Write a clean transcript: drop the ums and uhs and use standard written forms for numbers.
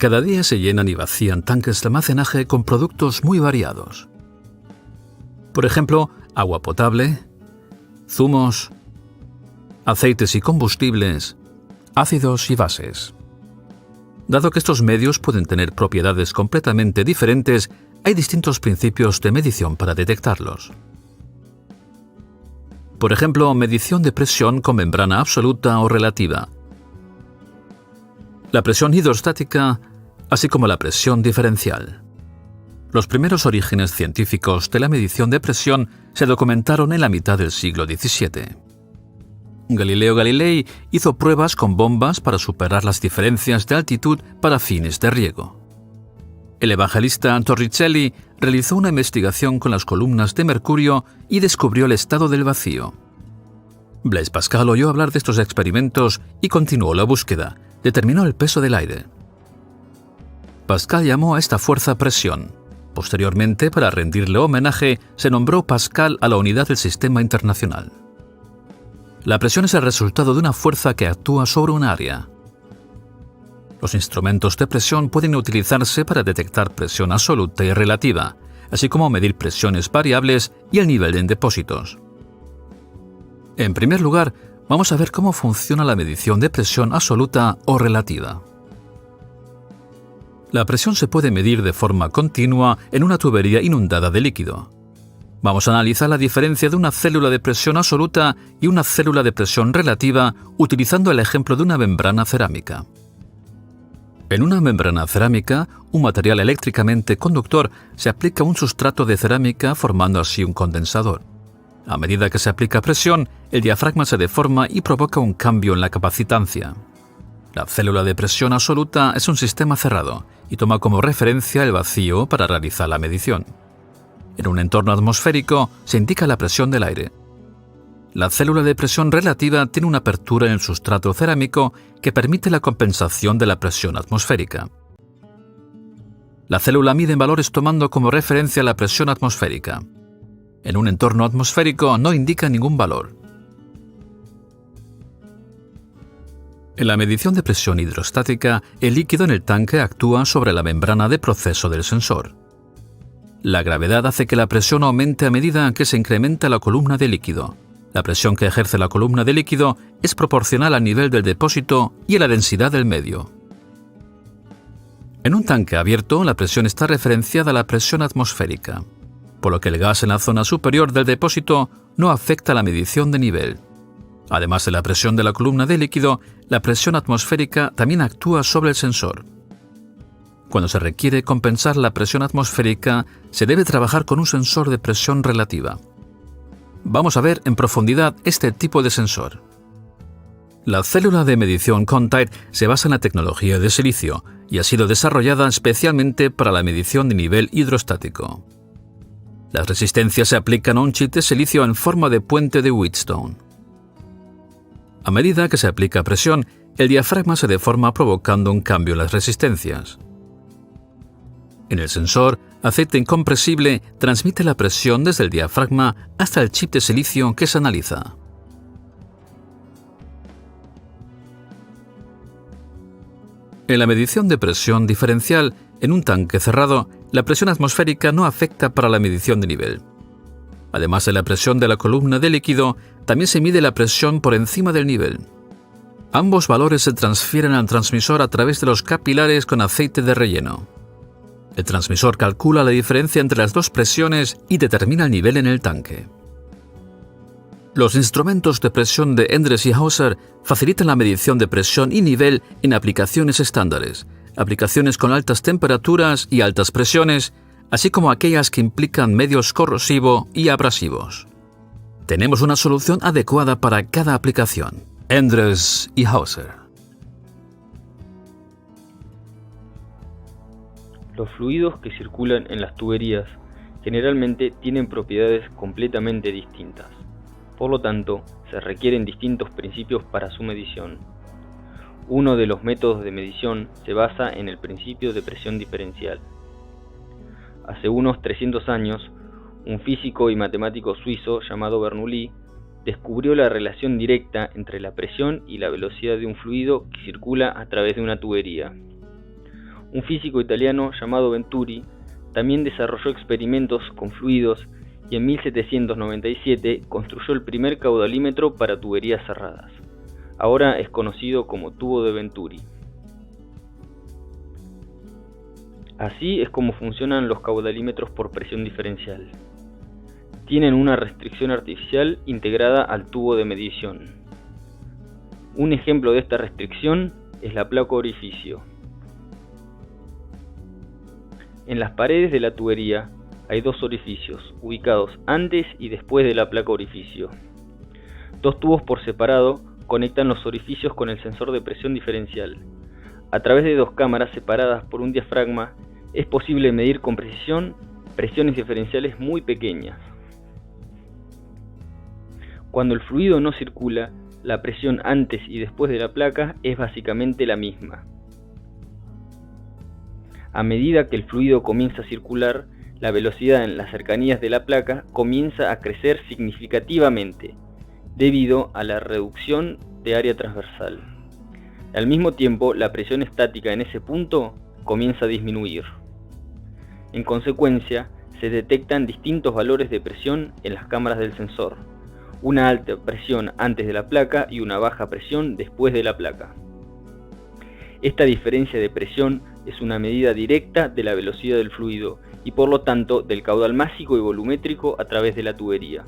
Cada día se llenan y vacían tanques de almacenaje con productos muy variados. Por ejemplo, agua potable, zumos, aceites y combustibles, ácidos y bases. Dado que estos medios pueden tener propiedades completamente diferentes, hay distintos principios de medición para detectarlos. Por ejemplo, medición de presión con membrana absoluta o relativa, la presión hidrostática, así como la presión diferencial. Los primeros orígenes científicos de la medición de presión se documentaron en la mitad del siglo XVII. Galileo Galilei hizo pruebas con bombas para superar las diferencias de altitud para fines de riego. El evangelista Torricelli realizó una investigación con las columnas de mercurio y descubrió el estado del vacío. Blaise Pascal oyó hablar de estos experimentos y continuó la búsqueda. Determinó el peso del aire. Pascal llamó a esta fuerza presión. Posteriormente, para rendirle homenaje, se nombró Pascal a la unidad del sistema internacional. La presión es el resultado de una fuerza que actúa sobre un área. Los instrumentos de presión pueden utilizarse para detectar presión absoluta y relativa, así como medir presiones variables y el nivel en depósitos. En primer lugar, vamos a ver cómo funciona la medición de presión absoluta o relativa. La presión se puede medir de forma continua en una tubería inundada de líquido. Vamos a analizar la diferencia de una célula de presión absoluta y una célula de presión relativa utilizando el ejemplo de una membrana cerámica. En una membrana cerámica, un material eléctricamente conductor se aplica a un sustrato de cerámica formando así un condensador. A medida que se aplica presión, el diafragma se deforma y provoca un cambio en la capacitancia. La célula de presión absoluta es un sistema cerrado y toma como referencia el vacío para realizar la medición. En un entorno atmosférico se indica la presión del aire. La célula de presión relativa tiene una apertura en el sustrato cerámico que permite la compensación de la presión atmosférica. La célula mide en valores tomando como referencia la presión atmosférica. En un entorno atmosférico no indica ningún valor. En la medición de presión hidrostática, el líquido en el tanque actúa sobre la membrana de proceso del sensor. La gravedad hace que la presión aumente a medida que se incrementa la columna de líquido. La presión que ejerce la columna de líquido es proporcional al nivel del depósito y a la densidad del medio. En un tanque abierto, la presión está referenciada a la presión atmosférica, por lo que el gas en la zona superior del depósito no afecta la medición de nivel. Además de la presión de la columna de líquido, la presión atmosférica también actúa sobre el sensor. Cuando se requiere compensar la presión atmosférica, se debe trabajar con un sensor de presión relativa. Vamos a ver en profundidad este tipo de sensor. La célula de medición Contact se basa en la tecnología de silicio y ha sido desarrollada especialmente para la medición de nivel hidrostático. Las resistencias se aplican a un chip de silicio en forma de puente de Wheatstone. A medida que se aplica presión, el diafragma se deforma provocando un cambio en las resistencias. En el sensor, aceite incompresible transmite la presión desde el diafragma hasta el chip de silicio que se analiza. En la medición de presión diferencial, en un tanque cerrado, la presión atmosférica no afecta para la medición de nivel. Además de la presión de la columna de líquido, también se mide la presión por encima del nivel. Ambos valores se transfieren al transmisor a través de los capilares con aceite de relleno. El transmisor calcula la diferencia entre las dos presiones y determina el nivel en el tanque. Los instrumentos de presión de Endress y Hauser facilitan la medición de presión y nivel en aplicaciones estándares, aplicaciones con altas temperaturas y altas presiones, así como aquellas que implican medios corrosivo y abrasivos. Tenemos una solución adecuada para cada aplicación. Endress y Hauser. Los fluidos que circulan en las tuberías generalmente tienen propiedades completamente distintas. Por lo tanto, se requieren distintos principios para su medición. Uno de los métodos de medición se basa en el principio de presión diferencial. Hace unos 300 años, un físico y matemático suizo llamado Bernoulli descubrió la relación directa entre la presión y la velocidad de un fluido que circula a través de una tubería. Un físico italiano llamado Venturi también desarrolló experimentos con fluidos y en 1797 construyó el primer caudalímetro para tuberías cerradas. Ahora es conocido como tubo de Venturi. Así es como funcionan los caudalímetros por presión diferencial. Tienen una restricción artificial integrada al tubo de medición. Un ejemplo de esta restricción es la placa orificio. En las paredes de la tubería hay dos orificios, ubicados antes y después de la placa orificio. Dos tubos por separado conectan los orificios con el sensor de presión diferencial. A través de dos cámaras separadas por un diafragma es posible medir con precisión presiones diferenciales muy pequeñas. Cuando el fluido no circula, la presión antes y después de la placa es básicamente la misma. A medida que el fluido comienza a circular, la velocidad en las cercanías de la placa comienza a crecer significativamente, debido a la reducción de área transversal. Al mismo tiempo, la presión estática en ese punto comienza a disminuir. En consecuencia, se detectan distintos valores de presión en las cámaras del sensor, una alta presión antes de la placa y una baja presión después de la placa. Esta diferencia de presión es una medida directa de la velocidad del fluido y por lo tanto del caudal másico y volumétrico a través de la tubería.